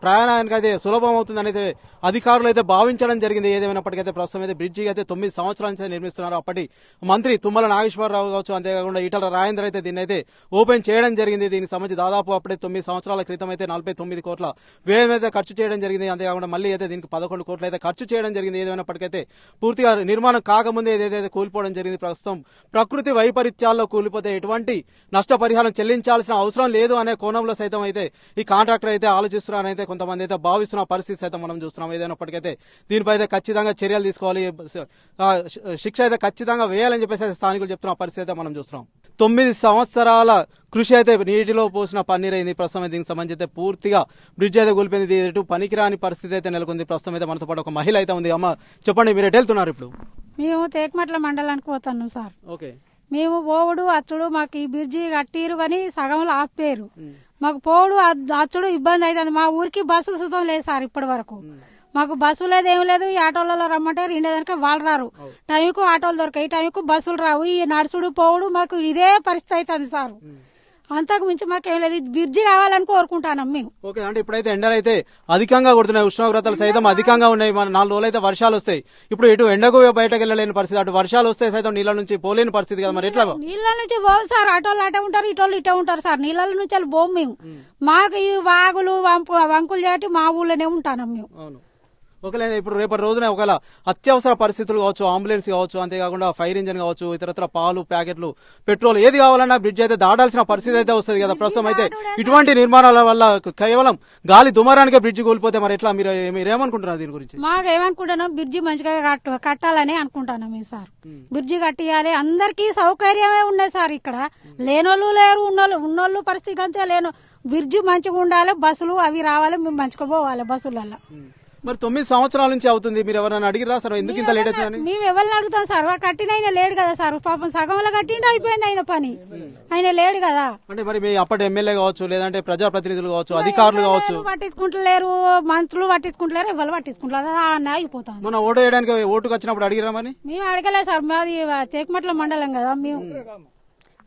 Speaker 2: ప్రయాణానికి అయితే సులభం అవుతుందని అయితే అధికారులు అయితే భావించడం జరిగింది. ఏదేమైనప్పటికైతే ప్రస్తుతం అయితే బ్రిడ్జి అయితే 9 సంవత్సరాల నుంచి నిర్మిస్తున్నారు. అప్పటి మంత్రి తుమ్మల నాగేశ్వరరావు కావచ్చు, అంతేకాకుండా ఈటల రాజేందర్ అయితే దీన్ని అయితే ఓపెన్ చేయడం జరిగింది. దీనికి సంబంధించి దాదాపు అప్పుడే 9 సంవత్సరాల క్రితం అయితే 49 కోట్ల వ్యయం అయితే ఖర్చు చేయడం జరిగింది. అంతేకాకుండా మళ్ళీ అయితే దీనికి 11 కోట్లు అయితే ఖర్చు చేయడం జరిగింది. ఏదైనప్పటికైతే పూర్తిగా నిర్మాణం కాకముందే ఏదైతే కూలిపోవడం జరిగింది. ప్రస్తుతం ప్రకృతి వైపరీత్యాల్లో కూలిపోతే ఎటువంటి నష్టపరిహారం చెల్లించాల్సిన అవసరం లేదు అనే కోణంలో సైతం అయితే ఈ కాంట్రాక్టర్ అయితే ఆలోచిస్తున్నారని అయితే కొంతమంది అయితే భావిస్తున్న పరిస్థితి సైతం మనం చూస్తున్నాం. ఏదైనప్పటికైతే దీనిపై అయితే ఖచ్చితంగా చర్యలు తీసుకోవాలి, శిక్ష అయితే ఖచ్చితంగా వేయాలని చెప్పేసి స్థానికులు చెప్తున్న పరిస్థితి అయితే మనం చూస్తున్నాం. 9 సంవత్సరాల కృషి అయితే నీటిలో పోసిన పన్నీరైంది. ప్రస్తుతం దీనికి సంబంధించి అయితే పూర్తిగా బ్రిడ్జ్ అయితే కూలిపోయింది. ఎటు పనికిరాని పరిస్థితి అయితే నెలకొంది. ప్రస్తుతం అయితే మనతో పాటు ఒక మహిళ అయితే ఉంది. అమ్మ చెప్పండి, మీరు ఎటు వెళ్తున్నారు ఇప్పుడు?
Speaker 10: మేము తేకమట్ల మండలానికి పోతున్నాం సార్.
Speaker 2: ఓకే,
Speaker 10: మేము పోవుడు అచ్చుడు మాకు ఈ బ్రిడ్జి కట్టిరు కానీ సగంలో ఆపేరు. మాకు పోవుడు అచ్చుడు ఇబ్బంది అవుతుంది. మా ఊరికి బస్సు సుతం లేదు సార్ ఇప్పటి వరకు. మాకు బస్సు లేదు, ఏం లేదు. ఈ ఆటోలలో రమ్మంటారు, ఇండేదానికి వాళ్ళు రారు. టైంకు ఆటోలు దొరకాయి, టైంకు బస్సులు రావు. ఈ నడుచుడు పోవుడు మాకు ఇదే పరిస్థితి అవుతుంది సార్. అంతకు మించి మాకేం లేదు. బ్రిడ్జి కావాలని కోరుకుంటాం మేము.
Speaker 2: ఓకే, అంటే ఇప్పుడైతే ఎండలు అయితే అధికంగా కొడుతున్నాయి, ఉష్ణోగ్రతలు సైతం అధికంగా ఉన్నాయి. మన 4 రోజులు అయితే వర్షాలు వస్తాయి. ఇప్పుడు ఇటు ఎండకు బయటకు వెళ్ళలేని పరిస్థితి, అటు వర్షాలు వస్తే సైతం నీళ్ళ నుంచి పోలేని పరిస్థితి కదా. మరి ఎట్లా?
Speaker 10: నీళ్ళ నుంచి పోవు సార్. ఆటోలు అటే ఉంటారు, ఇటోళ్ళు ఇటే ఉంటారు సార్. నీళ్ళ నుంచి వెళ్ళి పోము మేము. మాకు ఈ వాగులు వంకులు చేటి మా ఊళ్ళోనే ఉంటాం మేము.
Speaker 2: అవును. ఒకవేళ ఇప్పుడు రేపటి రోజున ఒకవేళ అత్యవసర పరిస్థితులు కావచ్చు, అంబులెన్స్ కావచ్చు, అంతేకాకుండా ఫైర్ ఇంజిన్ కావచ్చు, ఇతరత్ర పాలు ప్యాకెట్లు, పెట్రోల్ ఏది కావాలన్నా బ్రిడ్జ్ అయితే దాటాల్సిన పరిస్థితి అయితే వస్తుంది కదా. ప్రస్తుతం అయితే ఇటువంటి నిర్మాణాల వల్ల కేవలం గాలి దుమారానికే బ్రిడ్జ్ కూలిపోతే మరి ఎట్లా? మీరేమనుకుంటున్నారు దీని గురించి?
Speaker 10: మాకు ఏమనుకుంటున్నాం, బ్రిడ్జి మంచిగా కట్టాలని అనుకుంటున్నాం మేము సార్. బ్రిడ్జి కట్టియాలి, అందరికీ సౌకర్యమే ఉన్నది సార్. ఇక్కడ లేనోళ్ళు లేరు, ఉన్నోళ్ళు పరిస్థితి అంతే లేను. బ్రిడ్జి మంచిగా ఉండాలి, బస్సులు అవి రావాలి, మేము మంచిగా పోవాలి బస్సులలో.
Speaker 2: మరి 9 సంవత్సరాల నుంచి అవుతుంది, మీరు ఎవరైనా అడిగిరా సార్ ఎందుకు ఇంత లేట్ అవుతుందని?
Speaker 10: మేము ఎవరిని అడుగుతాం సార్? కట్టిన ఆయన లేడు కదా సార్. పాపం సగంలో కట్టిండి అయిపోయింది ఆయన పని, ఆయన లేడు కదా.
Speaker 2: అంటే మరి మీ అప్పటి ఎమ్మెల్యే కావచ్చు, లేదంటే ప్రజాప్రతినిధులు కావచ్చు, అధికారులు కావచ్చు
Speaker 10: పట్టించుకుంటలేరు, మంత్రులు పట్టించుకుంటలేరు, ఎవరు పట్టించుకుంటారు, అయిపోతాం.
Speaker 2: మన ఓటు వేయడానికి ఓటుకు వచ్చినప్పుడు అడిగిరా మరి?
Speaker 10: మేము అడగలేదు సార్. మాది తేకమట్ల మండలం కదా. మేము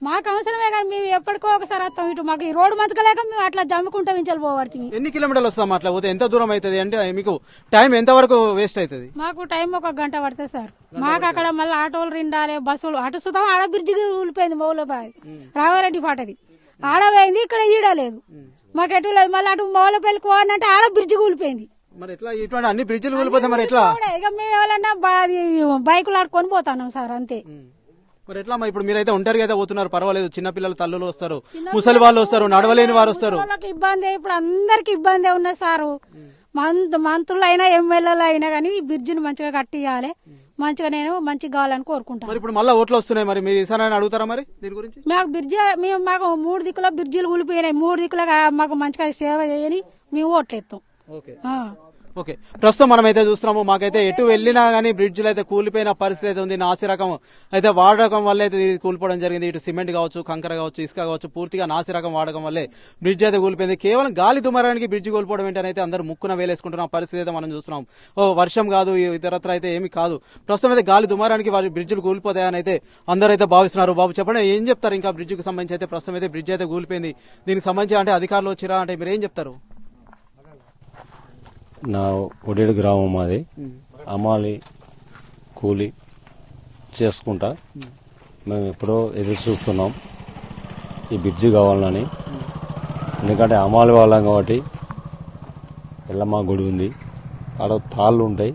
Speaker 10: మాకు అవసరమే కానీ మేము ఎప్పటికో ఒకసారి వస్తాం. ఇటు మాకు ఈ రోడ్డు మంచిగా లేక మేము అట్లా జమ్ముకుంటాం ఇంచలు పోబడుతుంది.
Speaker 2: ఎన్ని కిలోమీటర్లు వస్తాం అట్లా పోతే? ఎంత దూరం అవుతుంది? అంటే మీకు టైం ఎంత వరకు వేస్ట్ అవుతుంది?
Speaker 10: మాకు టైం 1 గంట పడుతుంది సార్. మాకు అక్కడ మళ్ళీ ఆటోలు రిండాలి, బస్సులు అటు సుతం ఆడ బ్రిడ్జికి ఊలిపోయింది. మౌలపాయ రాఘవరెడ్డి పాటది ఆడపోయింది, ఇక్కడ ఈడలేదు. మాకు ఎటు లేదు. మళ్ళీ అటు మౌలపల్లికి పోవాలంటే ఆడ బ్రిడ్జికి ఊలిపోయింది.
Speaker 2: మరి ఎట్లా? ఇటువంటి అన్ని బ్రిడ్జిలు కూలిపోతే మరి ఎట్లా?
Speaker 10: ఇక మేము ఎవరన్నా బైకులు ఆడుకొని పోతున్నాం సార్ అంతే.
Speaker 2: మరి ఎట్లా? ఇప్పుడు మీరైతే ఒంటరిగా అయితే పోతున్నారు, పర్వాలేదు. చిన్నపిల్లలు తల్లులు వస్తారు, ముసలి వాళ్ళు వస్తారు, నడవలేని వారు వస్తారు.
Speaker 10: ఇబ్బంది ఇప్పుడు అందరికి ఇబ్బంది ఉన్నది సారు. మంత్రులు అయినా ఎమ్మెల్యేలు అయినా కానీ ఈ బ్రిడ్జిని మంచిగా కట్టియాలి, మంచిగా నేను మంచిగా కావాలని కోరుకుంటాను.
Speaker 2: మరి ఇప్పుడు మళ్ళీ ఓట్లు వస్తున్నాయి, మరి మీరు ఈసారి అడుగుతారా మరి దీని గురించి?
Speaker 10: మాకు బ్రిడ్జి మాకు 3 దిక్కుల బ్రిడ్జిలు కూలిపోయినాయి. 3 దిక్కుల మాకు మంచిగా సేవ చేయని మేము ఓట్లు ఎత్తాం.
Speaker 2: ఓకే, ప్రస్తుతం మనం అయితే చూస్తున్నాము, మాకైతే ఎటు వెళ్ళినా గానీ బ్రిడ్జ్లు అయితే కూలిపోయిన పరిస్థితి అయితే ఉంది. నాసిరకం అయితే వాడకం వల్ల అయితే కూలిపోవడం జరిగింది. ఇటు సిమెంట్ కావచ్చు, కంకర కావచ్చు, ఇసుక కావచ్చు, పూర్తిగా నాసిరకం వాడకం వల్లే బ్రిడ్జ్ అయితే కూలిపోయింది. కేవలం గాలి దుమారానికి బ్రిడ్జ్ కూలిపోవడం ఏంటనైతే అందరూ ముక్కున వేలేసుకుంటున్న పరిస్థితి అయితే మనం చూస్తున్నాం. వర్షం కాదు, ఇతరత్ర అయితే ఏమి కాదు. ప్రస్తుతం అయితే గాలి దుమారానికి వారి బ్రిడ్జ్లు కూలిపోతాయని అయితే అందరూ అయితే భావిస్తున్నారు. బాబు చెప్పండి, ఏం చెప్తారు ఇంకా బ్రిడ్జ్కి సంబంధించి? అయితే ప్రస్తుతం అయితే బ్రిడ్జ్ అయితే కూలిపోయింది, దీనికి సంబంధించి అంటే అధికారులు వచ్చిరా అంటే మీరు ఏం చెప్తారు?
Speaker 5: నా ఒడేడు గ్రామం మాది. అమ్మాలి కూలి చేసుకుంటా మేము ఎప్పుడో ఎదురు చూస్తున్నాం ఈ బ్రిడ్జి కావాలని. ఎందుకంటే అమ్మాలి వాళ్ళం కాబట్టి ఎల్లమ్మ గుడి ఉంది, ఆడ తాళ్ళు ఉంటాయి,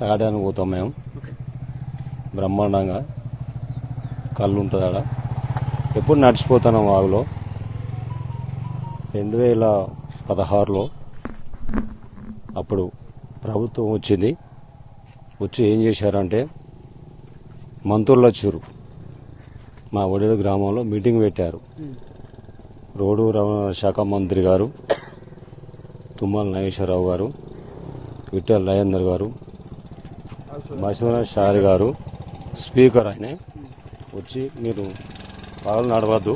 Speaker 5: తాగడానికి పోతాం మేము. బ్రహ్మాండంగా కళ్ళు ఉంటుంది ఆడ. ఎప్పుడు నడిచిపోతున్నాం వాగులో. 2016లో అప్పుడు ప్రభుత్వం వచ్చింది, వచ్చి ఏం చేశారంటే మంత్రులు వచ్చారు, మా ఒడేడు గ్రామంలో మీటింగ్ పెట్టారు. రోడ్డు రవాణా శాఖ మంత్రి గారు తుమ్మల నాగేశ్వరరావు గారు, విఠల్ రాజేందర్ గారు, మహేశ్వర షారి గారు, స్పీకర్ ఆయన వచ్చి మీరు పాలు నడవద్దు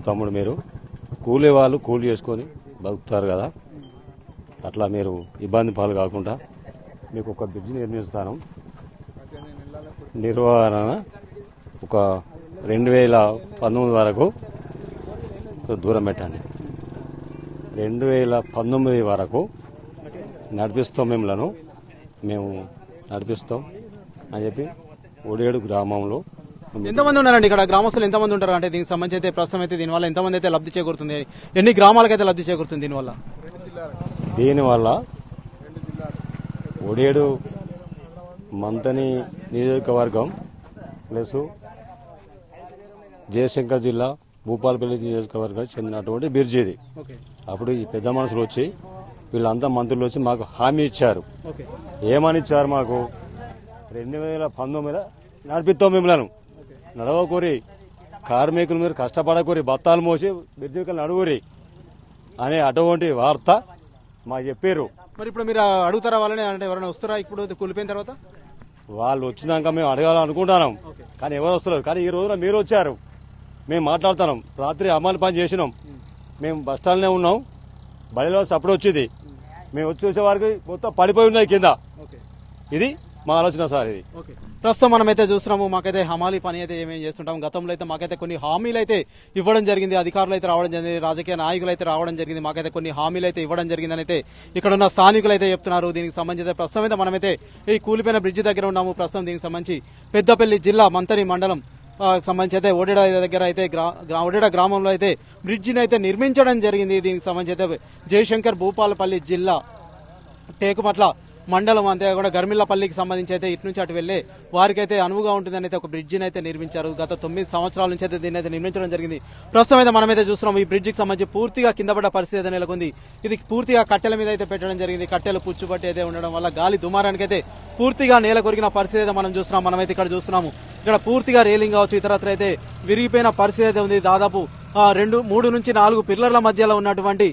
Speaker 5: తమ్ముడు, మీరు కూలీ వాళ్ళు కూలి చేసుకొని బతుకుతారు కదా, అట్లా మీరు ఇబ్బంది పాలు కాకుండా మీకు ఒక బ్రిడ్జ్ నిర్మిస్తాను, నిర్వహణ ఒక 2019 వరకు దూరం పెట్టండి, 2019 వరకు నడిపిస్తాం, మేము నడిపిస్తాం అని చెప్పి ఒడేడు గ్రామంలో.
Speaker 2: ఎంతమంది ఉన్నారండి ఇక్కడ గ్రామస్తులు? ఎంతమంది ఉంటారు అంటే దీనికి సంబంధించి అయితే ప్రస్తుతం అయితే దీనివల్ల ఎంతమంది అయితే లబ్ధి చేకూరుతుంది, ఎన్ని గ్రామాలకైతే లబ్ధి చేకూరుతుంది
Speaker 5: దీనివల్ల ఒడేడు మంతని నియోజకవర్గం ప్లస్ జయశంకర్ జిల్లా భూపాలపల్లి నియోజకవర్గానికి చెందినటువంటి బ్రిడ్జ్ ఇది. అప్పుడు ఈ పెద్ద మనుషులు వచ్చి వీళ్ళంతా మంత్రులు వచ్చి మాకు హామీ ఇచ్చారు. ఏమని ఇచ్చారు? మాకు 2019 నడిపిస్తాం, మిమ్మల్ని నడవకూరి, కార్మికులు మీరు కష్టపడకూరి, బత్తాలు మోసి బ్రిడ్జికలు నడుగురి అనే అటువంటి వార్త మాకు చెప్పారు.
Speaker 2: మరి ఇప్పుడు మీరు అడుగుతారా వాళ్ళని, అంటే ఎవరైనా వస్తారా ఇప్పుడు కూలిపోయిన తర్వాత?
Speaker 5: వాళ్ళు వచ్చినాక మేము అడగాలనుకుంటున్నాం, కానీ ఎవరు వస్తలేదు. కానీ ఈ రోజున మీరు వచ్చారు, మేము మాట్లాడుతున్నాం. రాత్రి అమలు పని చేసినాం, మేము బస్టాండ్లోనే ఉన్నాం, బడిలో సప్పుడు వచ్చింది, మేము వచ్చి చూసే వారికి మొత్తం పడిపోయి ఉన్నాయి కింద. ఇది మా ఆలోచన సార్. ఇది
Speaker 2: ప్రస్తుతం మనమైతే చూస్తున్నాము, మాకైతే హమాలీ పని అయితే ఏమేమి చేస్తుంటాం. గతంలో అయితే మాకైతే కొన్ని హామీలు అయితే ఇవ్వడం జరిగింది, అధికారులు అయితే రావడం జరిగింది, రాజకీయ నాయకులు అయితే రావడం జరిగింది, మాకైతే కొన్ని హామీలు అయితే ఇవ్వడం జరిగిందని అయితే ఇక్కడ ఉన్న స్థానికులు అయితే చెప్తున్నారు. దీనికి సంబంధించి ప్రస్తుతం అయితే మనమైతే ఈ కూలిపోయిన బ్రిడ్జి దగ్గర ఉన్నాము. ప్రస్తుతం దీనికి సంబంధించి పెద్దపల్లి జిల్లా మంతని మండలం సంబంధించి అయితే ఒడేడ దగ్గర అయితే ఒడేడ గ్రామంలో అయితే బ్రిడ్జిని అయితే నిర్మించడం జరిగింది. దీనికి సంబంధించి అయితే జయశంకర్ భూపాలపల్లి జిల్లా టేకుమట్ల మండలం, అంతేకాకుండా గర్మిల్లపల్లికి సంబంధించి అయితే ఇటు నుంచి అటు వెళ్లే వారికైతే అనువుగా ఉంటుందని అయితే ఒక బ్రిడ్జిని అయితే నిర్మించారు. గత 9 సంవత్సరాల నుంచి అయితే దీన్ని అయితే నిర్మించడం జరిగింది. ప్రస్తుతం అయితే మనమైతే చూస్తున్నాం ఈ బ్రిడ్జికి సంబంధించి పూర్తిగా కింద పడ్డ పరిస్థితి అయితే నెలకొంది. ఇది పూర్తిగా కట్టెల మీద అయితే పెట్టడం జరిగింది. కట్టెలు పుచ్చుబట్టి అయితే ఉండడం వల్ల గాలి దుమారానికి అయితే పూర్తిగా నేల కొరిగిన పరిస్థితి అయితే మనం చూస్తున్నాం. మనమైతే ఇక్కడ చూస్తున్నాము, ఇక్కడ పూర్తిగా రేలింగ్ కావచ్చు ఇతరత్ర అయితే విరిగిపోయిన పరిస్థితి అయితే ఉంది. దాదాపు 3 నుంచి 4 పిల్లర్ల మధ్యలో ఉన్నటువంటి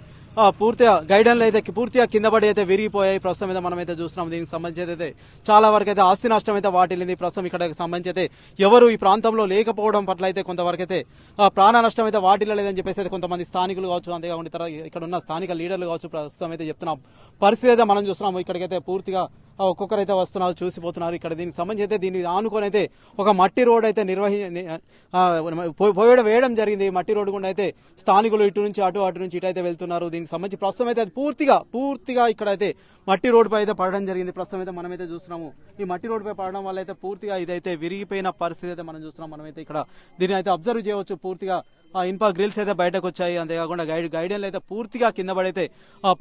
Speaker 2: పూర్తిగా గైడెన్లు అయితే పూర్తిగా కింద పడి అయితే విరిగిపోయాయి. ప్రస్తుతం అయితే మనమైతే చూస్తున్నాం. దీనికి సంబంధించి అయితే చాలా వరకు అయితే ఆస్తి నష్టం అయితే వాటిల్లింది. ప్రస్తుతం ఇక్కడ సంబంధించి అయితే ఎవరు ఈ ప్రాంతంలో లేకపోవడం పట్ల అయితే కొంతవరకు అయితే ప్రాణ నష్టం అయితే వాటిల్లలేదని చెప్పేసి అయితే కొంతమంది స్థానికులు కావచ్చు, అంతేకాకుండా ఇక్కడ ఉన్న స్థానిక లీడర్లు కావచ్చు ప్రస్తుతం అయితే చెప్తున్నాం. పరిస్థితి అయితే మనం చూస్తున్నాము. ఇక్కడికైతే పూర్తిగా ఒక్కొక్కరైతే వస్తున్నారు, చూసిపోతున్నారు. ఇక్కడ దీనికి సంబంధించి అయితే దీన్ని ఆనుకొని అయితే ఒక మట్టి రోడ్ అయితే వేయడం జరిగింది. మట్టి రోడ్డు గుండా అయితే స్థానికులు ఇటు నుంచి అటు నుంచి ఇటు అయితే వెళ్తున్నారు. దీనికి సంబంధించి ప్రస్తుతం అయితే అది పూర్తిగా ఇక్కడైతే మట్టి రోడ్డుపై అయితే పడడం జరిగింది. ప్రస్తుతం అయితే మనమైతే చూస్తున్నాము. ఈ మట్టి రోడ్డుపై పడడం వల్ల అయితే పూర్తిగా ఇదైతే విరిగిపోయిన పరిస్థితి అయితే మనం చూస్తున్నాం. మనమైతే ఇక్కడ దీన్ని అయితే అబ్జర్వ్ చేయవచ్చు. పూర్తిగా ఇనుప గ్రిల్స్ అయితే బయటకు వచ్చాయి, అంతేకాకుండా గైడెన్లు అయితే పూర్తిగా కింద పడైతే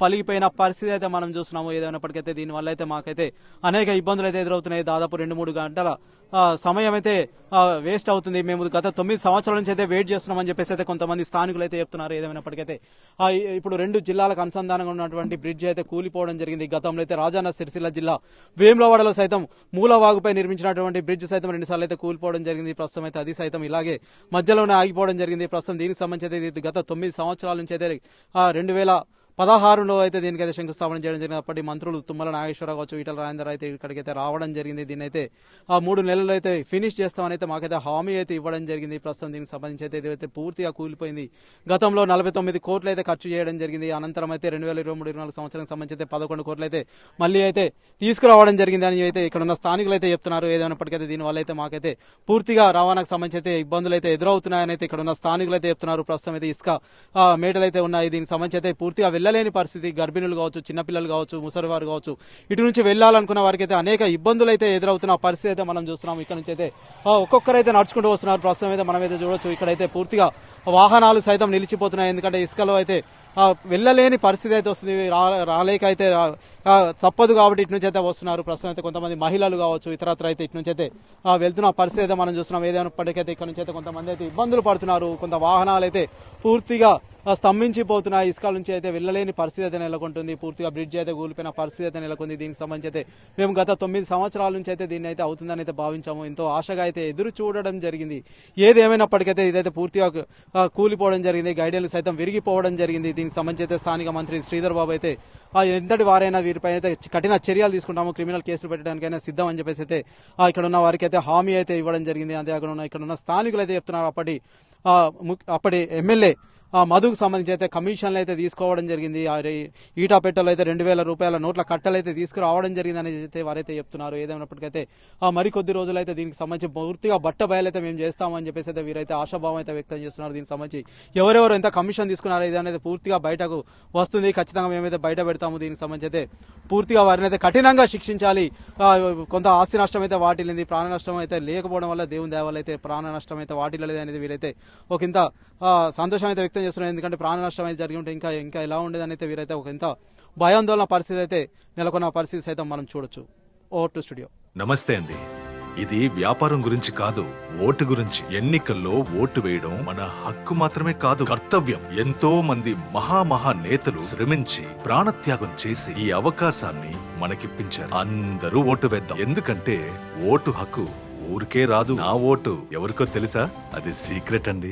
Speaker 2: పలిగిపోయిన పరిస్థితి అయితే మనం చూస్తున్నాము. ఏదైనప్పటికైతే దీనివల్ల అయితే మాకైతే అనేక ఇబ్బందులు అయితే ఎదురవుతున్నాయి. దాదాపు 2-3 గంటల సమయం అయితే వేస్ట్ అవుతుంది. మేము గత 9 సంవత్సరాల నుంచి అయితే వెయిట్ చేస్తున్నామని చెప్పేసి అయితే కొంతమంది స్థానికులు అయితే చెప్తున్నారు. ఏదైనప్పటికైతే ఇప్పుడు 2 జిల్లాలకు అనుసంధానంగా ఉన్నటువంటి బ్రిడ్జ్ అయితే కూలిపోవడం జరిగింది. గతంలో అయితే రాజన్న సిరిసిల్ల జిల్లా వేములవాడలో సైతం మూలవాగుపై నిర్మించినటువంటి బ్రిడ్జ్ సైతం 2 సార్లు అయితే కూలిపోవడం జరిగింది. ప్రస్తుతం అయితే అది సైతం ఇలాగే మధ్యలోనే ఆగిపోవడం జరిగింది. ప్రస్తుతం దీనికి సంబంధించి అయితే గత 9 సంవత్సరాల నుంచి అయితే 2016లో అయితే దీనికైతే శంకుస్థాపన చేయడం జరిగింది. అప్పటి మంత్రులు తుమ్మల నాగేశ్వరరావు కావచ్చు, విఠల్ రాజేందర్ అయితే ఇక్కడికైతే రావడం జరిగింది. దీన్ని అయితే 3 నెలల్లో అయితే ఫినిష్ చేస్తామని అయితే మాకైతే హామీ అయితే ఇవ్వడం జరిగింది. ప్రస్తుతం దీనికి సంబంధించి అయితే ఇదైతే పూర్తిగా కూలిపోయింది. గతంలో 49 కోట్లు అయితే ఖర్చు చేయడం జరిగింది. అనంతరం అయితే 2023-24 సంవత్సరానికి సంబంధించి అయితే 11 కోట్లు అయితే మళ్ళీ అయితే తీసుకురావడం జరిగింది అని అయితే ఇక్కడ ఉన్న స్థానికులు అయితే చెప్తున్నారు. ఏదైనప్పటికైతే దీనివల్ల అయితే మాకైతే పూర్తిగా రవాణాకు సంబంధించి అయితే ఇబ్బందులు అయితే ఎదురవుతున్నాయని అయితే ఇక్కడ ఉన్న స్థానికులు అయితే చెప్తున్నారు. ప్రస్తుతం అయితే ఇసుక మేటలు అయితే ఉన్నాయి. దీనికి సంబంధించి అయితే పూర్తిగా వెళ్ళలేని పరిస్థితి. గర్భిణులు కావచ్చు, చిన్నపిల్లలు కావచ్చు, ముసలివారు కావచ్చు, ఇటు నుంచి వెళ్లాలనుకున్న వారికి అయితే అనేక ఇబ్బందులు అయితే ఎదురవుతున్న పరిస్థితి అయితే మనం చూస్తున్నాం. ఇక్కడ నుంచి అయితే ఒక్కొక్కరైతే నడుచుకుంటూ వస్తున్నారు. ప్రస్తుతం అయితే మనమైతే చూడొచ్చు, ఇక్కడైతే పూర్తిగా వాహనాలు సైతం నిలిచిపోతున్నాయి. ఎందుకంటే ఇసుకలో అయితే వెళ్ళలేని పరిస్థితి అయితే వస్తుంది. రాలేక అయితే తప్పదు కాబట్టి ఇటు నుంచి అయితే వస్తున్నారు. ప్రస్తుతం అయితే కొంతమంది మహిళలు కావచ్చు, ఇతరత్ర అయితే ఇటు నుంచి అయితే వెళ్తున్న పరిస్థితి అయితే మనం చూస్తున్నాం. ఏదైనప్పటికైతే ఇక్కడ నుంచి అయితే కొంతమంది అయితే ఇబ్బందులు పడుతున్నారు. కొంత వాహనాలు అయితే పూర్తిగా స్తంభించిపోతున్నాయి. ఇసుక నుంచి అయితే వెళ్ళలేని పరిస్థితి అయితే నెలకొంటుంది. పూర్తిగా బ్రిడ్జ్ అయితే కూలిపోయిన పరిస్థితి అయితే నెలకొంది. దీనికి సంబంధించి అయితే మేము గత 9 సంవత్సరాల నుంచి అయితే దీన్ని అయితే అవుతుందని అయితే భావించాము. ఎంతో ఆశగా అయితే ఎదురు చూడడం జరిగింది. ఏదేమైనప్పటికైతే ఇదైతే పూర్తిగా కూలిపోవడం జరిగింది. గైడెన్లు సైతం విరిగిపోవడం జరిగింది. దీనికి సంబంధించి అయితే స్థానిక మంత్రి శ్రీధర్ బాబు అయితే ఎంతటి వారైనా వీరిపై అయితే కఠిన చర్యలు తీసుకుంటాము, క్రిమినల్ కేసులు పెట్టడానికైనా సిద్ధం అని చెప్పేసి అయితే ఇక్కడ ఉన్న వారికి అయితే హామీ అయితే ఇవ్వడం జరిగింది. అంతేకాకుండా ఇక్కడ ఉన్న స్థానికులు అయితే చెప్తున్నారు. అప్పటి ఎమ్మెల్యే మధుకు సంబంధించి అయితే కమిషన్లు అయితే తీసుకోవడం జరిగింది. ఈటాపెట్టలో అయితే 2,000 రూపాయల నోట్ల కట్టలు అయితే తీసుకురావడం జరిగిందని అయితే వారైతే చెప్తున్నారు. ఏదైనప్పటికైతే మరికొద్ది రోజులైతే దీనికి సంబంధించి పూర్తిగా బట్టబయలైతే మేము చేస్తామని చెప్పేసి అయితే వీరైతే ఆశాభావం అయితే వ్యక్తం చేస్తున్నారు. దీనికి సంబంధించి ఎవరెవరు ఎంత కమిషన్ తీసుకున్నారో ఇది అనేది పూర్తిగా బయటకు వస్తుంది. ఖచ్చితంగా మేమైతే బయట పెడతాము. దీనికి సంబంధించి అయితే పూర్తిగా వారిని అయితే కఠినంగా శిక్షించాలి. కొంత ఆస్తి నష్టం అయితే వాటిల్లింది, ప్రాణ నష్టం అయితే లేకపోవడం వల్ల దేవుని దయ వల్ల అయితే ప్రాణ నష్టం అయితే వాటిల్లలేదు అనేది వీరైతే ఒకంత సంతోషం అయితే వ్యక్తం చేస్తున్నారు. ఎందుకంటే ప్రాణ నష్టం అయితే జరిగి ఉంటే ఇంకా ఎలా ఉండేదని అయితే వీరైతే ఒక ఇంత భయాందోళన పరిస్థితి అయితే నెలకొన్న పరిస్థితి సైతం మనం చూడొచ్చు. Over to studio.
Speaker 11: నమస్తే అండి. ఇది వ్యాపారం గురించి కాదు, ఓటు గురించి. ఎన్నికల్లో ఓటు వేయడం మన హక్కు మాత్రమే కాదు, కర్తవ్యం. ఎంతో మంది మహా నేతలు శ్రమించి ప్రాణత్యాగం చేసి ఈ అవకాశాన్ని మనకిప్పించారు. అందరూ ఓటు వేద్దాం. ఎందుకంటే ఓటు హక్కు ఊరికే రాదు. నా ఓటు ఎవరికో తెలుసా? అది సీక్రెట్ అండి.